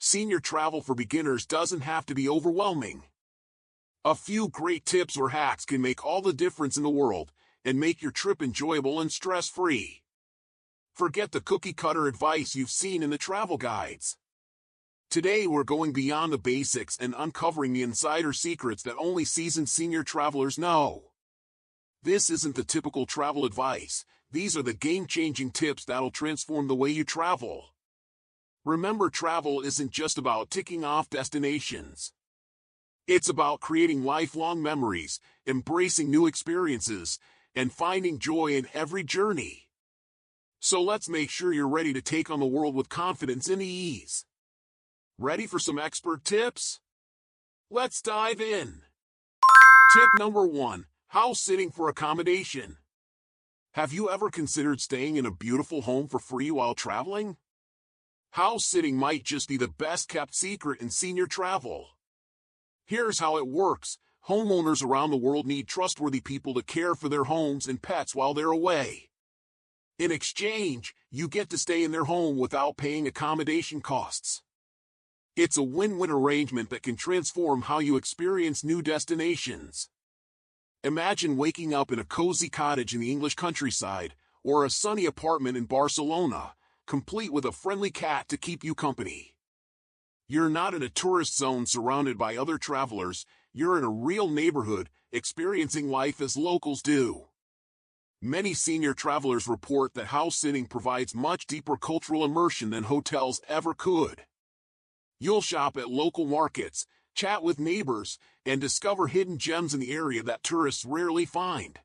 Senior travel for beginners doesn't have to be overwhelming. A few great tips or hacks can make all the difference in the world and make your trip enjoyable and stress-free. Forget the cookie-cutter advice you've seen in the travel guides. Today we're going beyond the basics and uncovering the insider secrets that only seasoned senior travelers know. This isn't the typical travel advice. These are the game-changing tips that'll transform the way you travel. Remember, travel isn't just about ticking off destinations. It's about creating lifelong memories, embracing new experiences, and finding joy in every journey. So let's make sure you're ready to take on the world with confidence and ease. Ready for some expert tips? Let's dive in. Tip number 1. House sitting for accommodation. Have you ever considered staying in a beautiful home for free while traveling? House sitting might just be the best-kept secret in senior travel. Here's how it works. Homeowners around the world need trustworthy people to care for their homes and pets while they're away. In exchange, you get to stay in their home without paying accommodation costs. It's a win-win arrangement that can transform how you experience new destinations. Imagine waking up in a cozy cottage in the English countryside, or a sunny apartment in Barcelona, complete with a friendly cat to keep you company. You're not in a tourist zone surrounded by other travelers, you're in a real neighborhood, experiencing life as locals do. Many senior travelers report that house sitting provides much deeper cultural immersion than hotels ever could. You'll shop at local markets, chat with neighbors, and discover hidden gems in the area that tourists rarely find.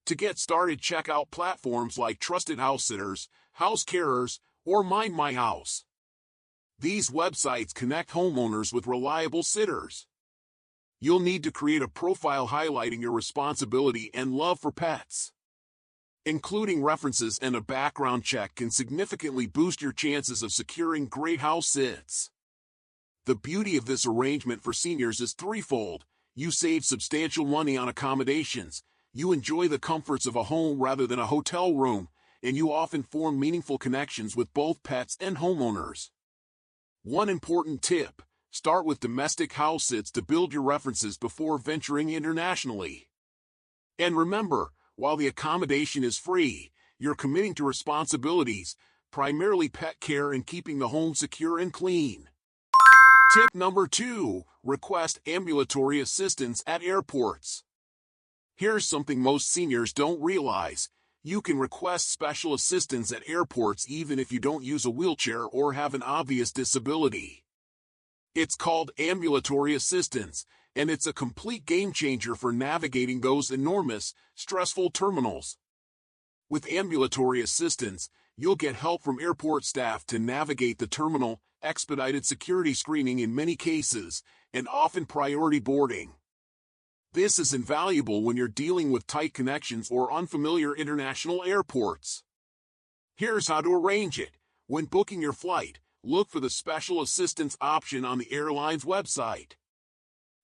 To get started, check out platforms like Trusted House Sitters, House Carers, or Mind My House. These websites connect homeowners with reliable sitters. You'll need to create a profile highlighting your responsibility and love for pets. Including references and a background check can significantly boost your chances of securing great house sits. The beauty of this arrangement for seniors is threefold. You save substantial money on accommodations, you enjoy the comforts of a home rather than a hotel room, and you often form meaningful connections with both pets and homeowners. One important tip: start with domestic house sits to build your references before venturing internationally. And remember, while the accommodation is free, you're committing to responsibilities, primarily pet care and keeping the home secure and clean. Tip number 2. Request ambulatory assistance at airports. Here's something most seniors don't realize. You can request special assistance at airports even if you don't use a wheelchair or have an obvious disability. It's called ambulatory assistance, and it's a complete game-changer for navigating those enormous, stressful terminals. With ambulatory assistance, you'll get help from airport staff to navigate the terminal, expedited security screening in many cases, and often priority boarding. This is invaluable when you're dealing with tight connections or unfamiliar international airports. Here's how to arrange it. When booking your flight, look for the special assistance option on the airline's website.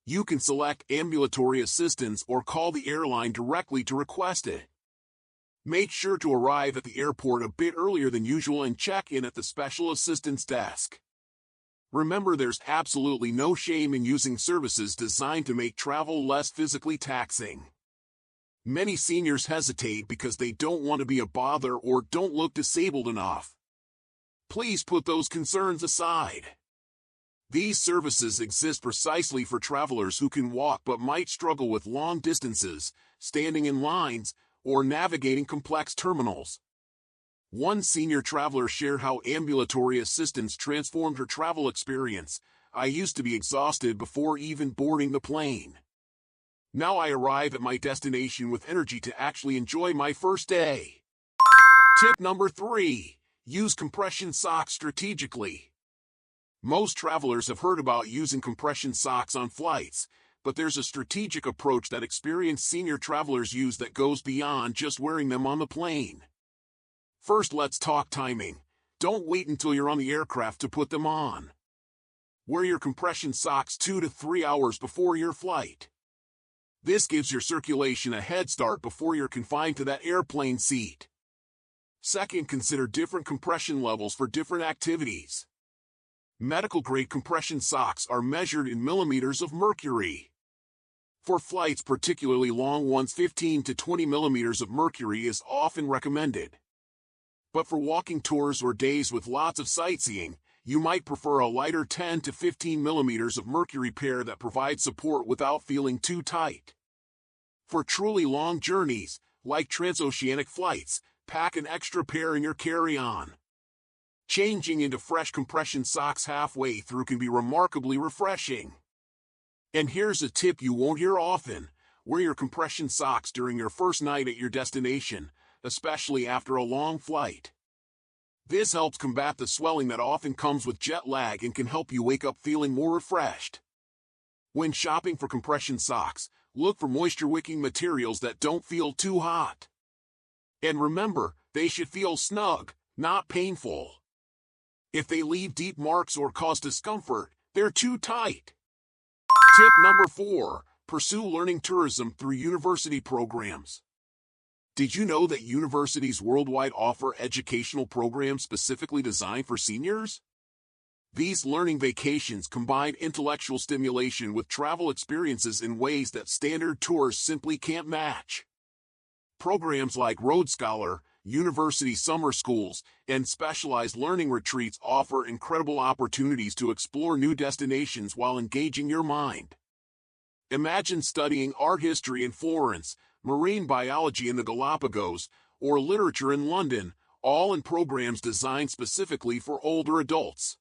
You can select ambulatory assistance or call the airline directly to request it. Make sure to arrive at the airport a bit earlier than usual and check in at the special assistance desk. Remember, there's absolutely no shame in using services designed to make travel less physically taxing. Many seniors hesitate because they don't want to be a bother or don't look disabled enough. Please put those concerns aside. These services exist precisely for travelers who can walk but might struggle with long distances, standing in lines, or navigating complex terminals. One senior traveler shared how ambulatory assistance transformed her travel experience. "I used to be exhausted before even boarding the plane. Now I arrive at my destination with energy to actually enjoy my first day." Tip number 3. Use compression socks strategically. Most travelers have heard about using compression socks on flights, but there's a strategic approach that experienced senior travelers use that goes beyond just wearing them on the plane. First, let's talk timing. Don't wait until you're on the aircraft to put them on. Wear your compression socks 2 to 3 hours before your flight. This gives your circulation a head start before you're confined to that airplane seat. Second, consider different compression levels for different activities. Medical-grade compression socks are measured in millimeters of mercury. For flights, particularly long ones, 15 to 20 millimeters of mercury is often recommended. But for walking tours or days with lots of sightseeing, you might prefer a lighter 10 to 15 millimeters of mercury pair that provides support without feeling too tight. For truly long journeys, like transoceanic flights, pack an extra pair in your carry-on. Changing into fresh compression socks halfway through can be remarkably refreshing. And here's a tip you won't hear often: wear your compression socks during your first night at your destination, especially after a long flight. This helps combat the swelling that often comes with jet lag and can help you wake up feeling more refreshed. When shopping for compression socks, look for moisture-wicking materials that don't feel too hot. And remember, they should feel snug, not painful. If they leave deep marks or cause discomfort, they're too tight. Tip number 4. Pursue learning tourism through university programs. Did you know that universities worldwide offer educational programs specifically designed for seniors? These learning vacations combine intellectual stimulation with travel experiences in ways that standard tours simply can't match. Programs like Road Scholar, university summer schools, and specialized learning retreats offer incredible opportunities to explore new destinations while engaging your mind. Imagine studying art history in Florence, marine biology in the Galapagos, or literature in London, all in programs designed specifically for older adults.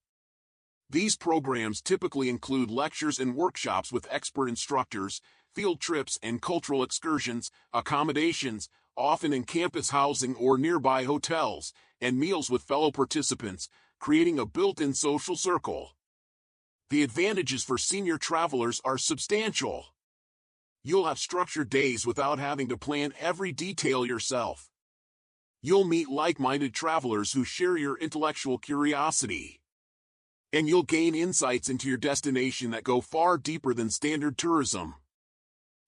These programs typically include lectures and workshops with expert instructors, field trips and cultural excursions, accommodations, often in campus housing or nearby hotels, and meals with fellow participants, creating a built-in social circle. The advantages for senior travelers are substantial. You'll have structured days without having to plan every detail yourself. You'll meet like-minded travelers who share your intellectual curiosity. And you'll gain insights into your destination that go far deeper than standard tourism.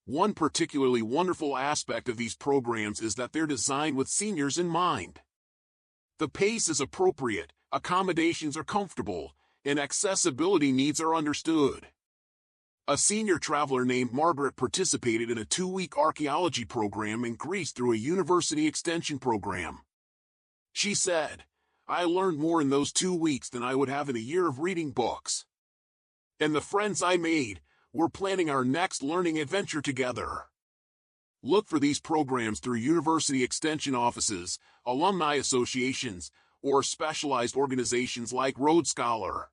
One particularly wonderful aspect of these programs is that they're designed with seniors in mind. The pace is appropriate, accommodations are comfortable, and accessibility needs are understood. A senior traveler named Margaret participated in a 2-week archaeology program in Greece through a university extension program. She said, "I learned more in those 2 weeks than I would have in a year of reading books. And the friends I made, we're planning our next learning adventure together." Look for these programs through university extension offices, alumni associations, or specialized organizations like Road Scholar.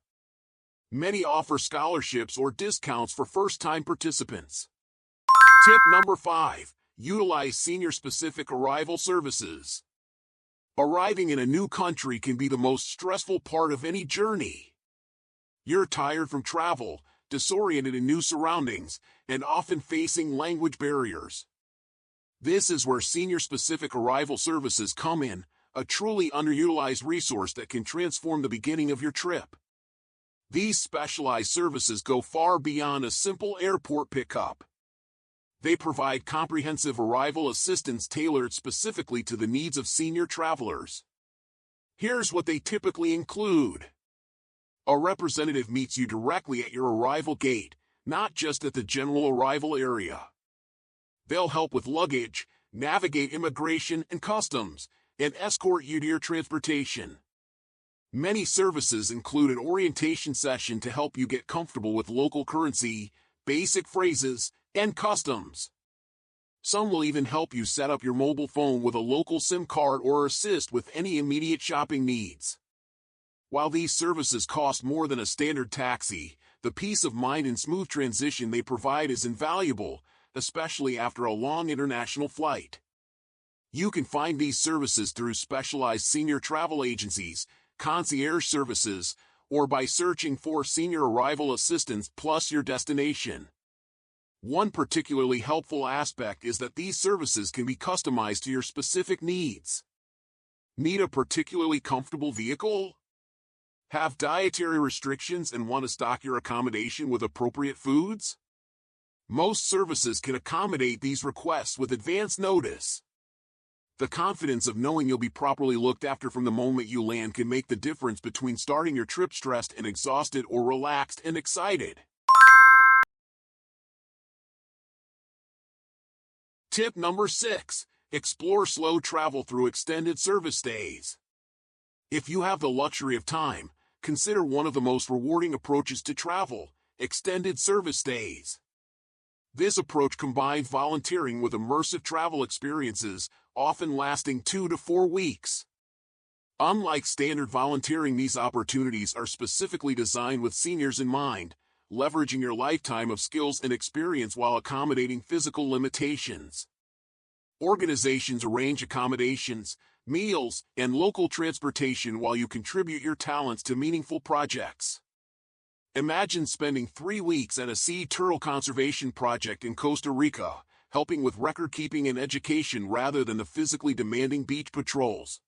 Many offer scholarships or discounts for first-time participants. Tip number 5. Utilize senior-specific arrival services. Arriving in a new country can be the most stressful part of any journey. You're tired from travel, disoriented in new surroundings, and often facing language barriers. This is where senior-specific arrival services come in, a truly underutilized resource that can transform the beginning of your trip. These specialized services go far beyond a simple airport pickup. They provide comprehensive arrival assistance tailored specifically to the needs of senior travelers. Here's what they typically include. A representative meets you directly at your arrival gate, not just at the general arrival area. They'll help with luggage, navigate immigration and customs, and escort you to your transportation. Many services include an orientation session to help you get comfortable with local currency, basic phrases, and customs. Some will even help you set up your mobile phone with a local SIM card or assist with any immediate shopping needs. While these services cost more than a standard taxi, the peace of mind and smooth transition they provide is invaluable, especially after a long international flight. You can find these services through specialized senior travel agencies, concierge services, or by searching for Senior Arrival Assistance plus your destination. One particularly helpful aspect is that these services can be customized to your specific needs. Need a particularly comfortable vehicle? Have dietary restrictions and want to stock your accommodation with appropriate foods? Most services can accommodate these requests with advance notice. The confidence of knowing you'll be properly looked after from the moment you land can make the difference between starting your trip stressed and exhausted or relaxed and excited. Tip number 6. Explore slow travel through extended service stays. If you have the luxury of time, consider one of the most rewarding approaches to travel: extended service stays. This approach combines volunteering with immersive travel experiences, often lasting 2 to 4 weeks. Unlike standard volunteering, these opportunities are specifically designed with seniors in mind, leveraging your lifetime of skills and experience while accommodating physical limitations. Organizations arrange accommodations, meals, and local transportation while you contribute your talents to meaningful projects. Imagine spending 3 weeks at a sea turtle conservation project in Costa Rica, helping with record-keeping and education rather than the physically demanding beach patrols.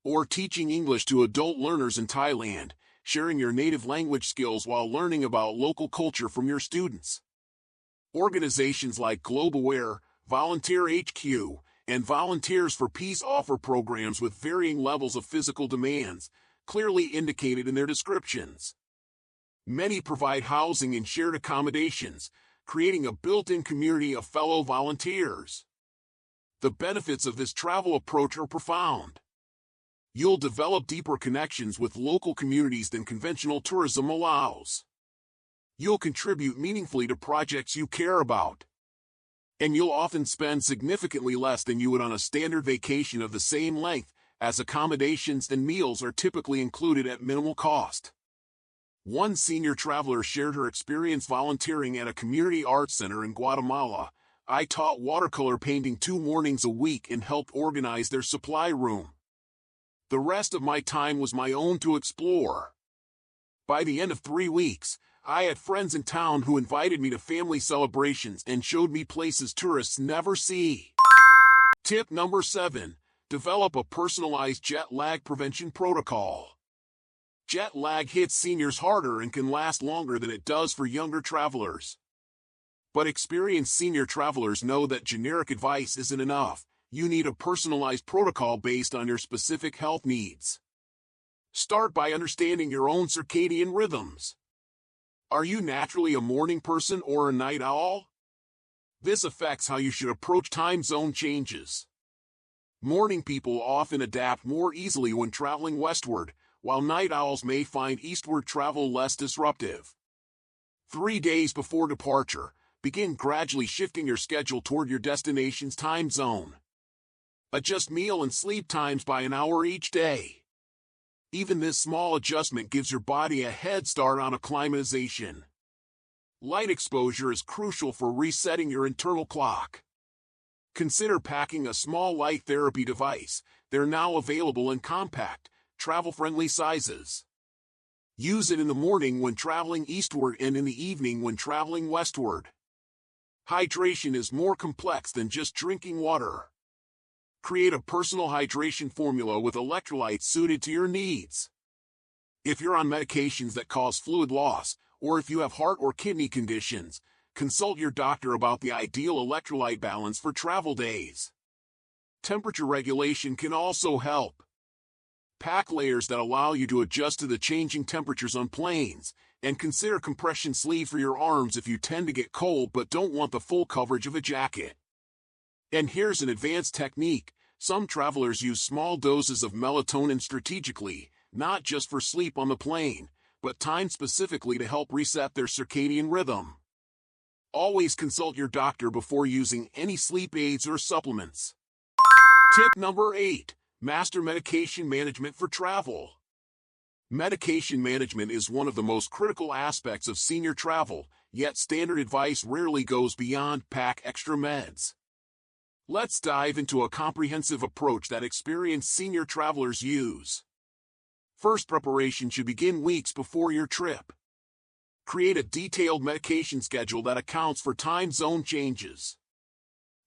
Or teaching English to adult learners in Thailand, sharing your native language skills while learning about local culture from your students. Organizations like GlobeAware, Volunteer HQ, and Volunteers for Peace offer programs with varying levels of physical demands, clearly indicated in their descriptions. Many provide housing and shared accommodations, creating a built-in community of fellow volunteers. The benefits of this travel approach are profound. You'll develop deeper connections with local communities than conventional tourism allows. You'll contribute meaningfully to projects you care about. And you'll often spend significantly less than you would on a standard vacation of the same length, as accommodations and meals are typically included at minimal cost. One senior traveler shared her experience volunteering at a community arts center in Guatemala. "I taught watercolor painting 2 mornings a week and helped organize their supply room. The rest of my time was my own to explore. By the end of 3 weeks, I had friends in town who invited me to family celebrations and showed me places tourists never see." Tip number 7. Develop a personalized jet lag prevention protocol. Jet lag hits seniors harder and can last longer than it does for younger travelers. But experienced senior travelers know that generic advice isn't enough. You need a personalized protocol based on your specific health needs. Start by understanding your own circadian rhythms. Are you naturally a morning person or a night owl? This affects how you should approach time zone changes. Morning people often adapt more easily when traveling westward, while night owls may find eastward travel less disruptive. 3 days before departure, begin gradually shifting your schedule toward your destination's time zone. Adjust meal and sleep times by an hour each day. Even this small adjustment gives your body a head start on acclimatization. Light exposure is crucial for resetting your internal clock. Consider packing a small light therapy device. They're now available in compact, travel-friendly sizes. Use it in the morning when traveling eastward and in the evening when traveling westward. Hydration is more complex than just drinking water. Create a personal hydration formula with electrolytes suited to your needs. If you're on medications that cause fluid loss, or if you have heart or kidney conditions, consult your doctor about the ideal electrolyte balance for travel days. Temperature regulation can also help. Pack layers that allow you to adjust to the changing temperatures on planes, and consider compression sleeve for your arms if you tend to get cold but don't want the full coverage of a jacket. And here's an advanced technique. Some travelers use small doses of melatonin strategically, not just for sleep on the plane, but timed specifically to help reset their circadian rhythm. Always consult your doctor before using any sleep aids or supplements. Tip number 8. Master medication management for travel. Medication management is one of the most critical aspects of senior travel, yet standard advice rarely goes beyond pack extra meds. Let's dive into a comprehensive approach that experienced senior travelers use. First, preparation should begin weeks before your trip. Create a detailed medication schedule that accounts for time zone changes.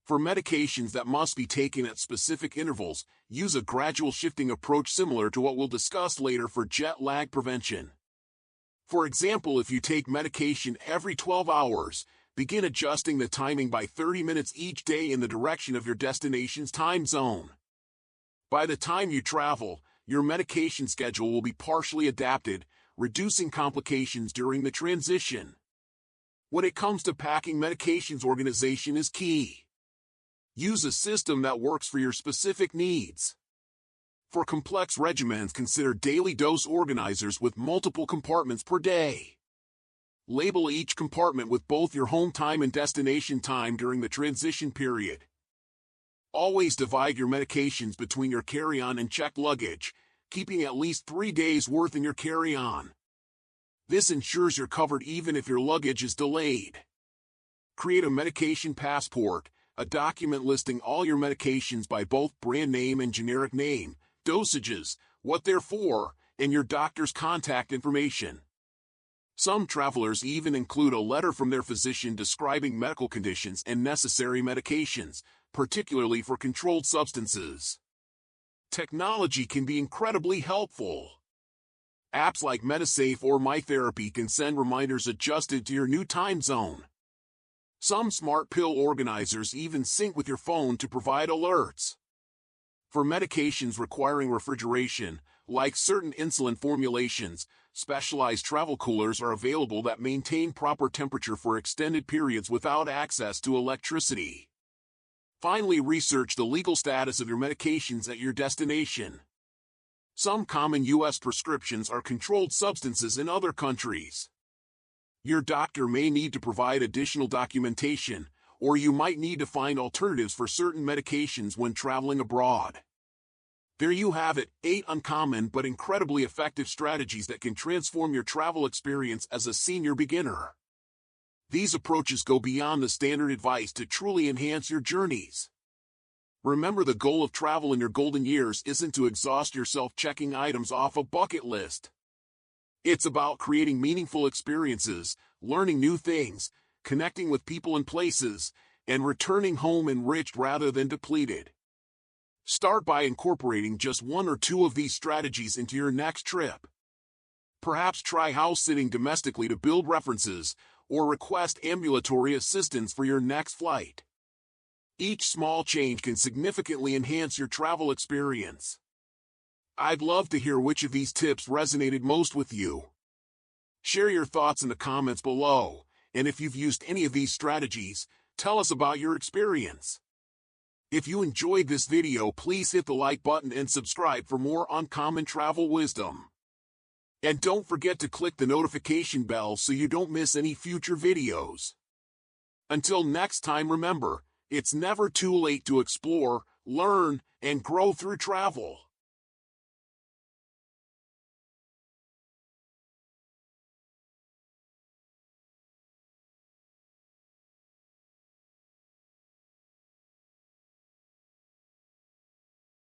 For medications that must be taken at specific intervals, use a gradual shifting approach similar to what we'll discuss later for jet lag prevention. For example, if you take medication every 12 hours, begin adjusting the timing by 30 minutes each day in the direction of your destination's time zone. By the time you travel, your medication schedule will be partially adapted, reducing complications during the transition. When it comes to packing medications, organization is key. Use a system that works for your specific needs. For complex regimens, consider daily dose organizers with multiple compartments per day. Label each compartment with both your home time and destination time during the transition period. Always divide your medications between your carry-on and checked luggage, keeping at least 3 days' worth in your carry-on. This ensures you're covered even if your luggage is delayed. Create a medication passport, a document listing all your medications by both brand name and generic name, dosages, what they're for, and your doctor's contact information. Some travelers even include a letter from their physician describing medical conditions and necessary medications, particularly for controlled substances. Technology can be incredibly helpful. Apps like MediSafe or MyTherapy can send reminders adjusted to your new time zone. Some smart pill organizers even sync with your phone to provide alerts. For medications requiring refrigeration, like certain insulin formulations, specialized travel coolers are available that maintain proper temperature for extended periods without access to electricity. Finally, research the legal status of your medications at your destination. Some common U.S. prescriptions are controlled substances in other countries. Your doctor may need to provide additional documentation, or you might need to find alternatives for certain medications when traveling abroad. There you have it, 8 uncommon but incredibly effective strategies that can transform your travel experience as a senior beginner. These approaches go beyond the standard advice to truly enhance your journeys. Remember, the goal of travel in your golden years isn't to exhaust yourself checking items off a bucket list. It's about creating meaningful experiences, learning new things, connecting with people and places, and returning home enriched rather than depleted. Start by incorporating just 1 or 2 of these strategies into your next trip. Perhaps try house sitting domestically to build references, or request ambulatory assistance for your next flight. Each small change can significantly enhance your travel experience. I'd love to hear which of these tips resonated most with you. Share your thoughts in the comments below, and if you've used any of these strategies, tell us about your experience. If you enjoyed this video, please hit the like button and subscribe for more uncommon travel wisdom. And don't forget to click the notification bell so you don't miss any future videos. Until next time, remember, it's never too late to explore, learn, and grow through travel.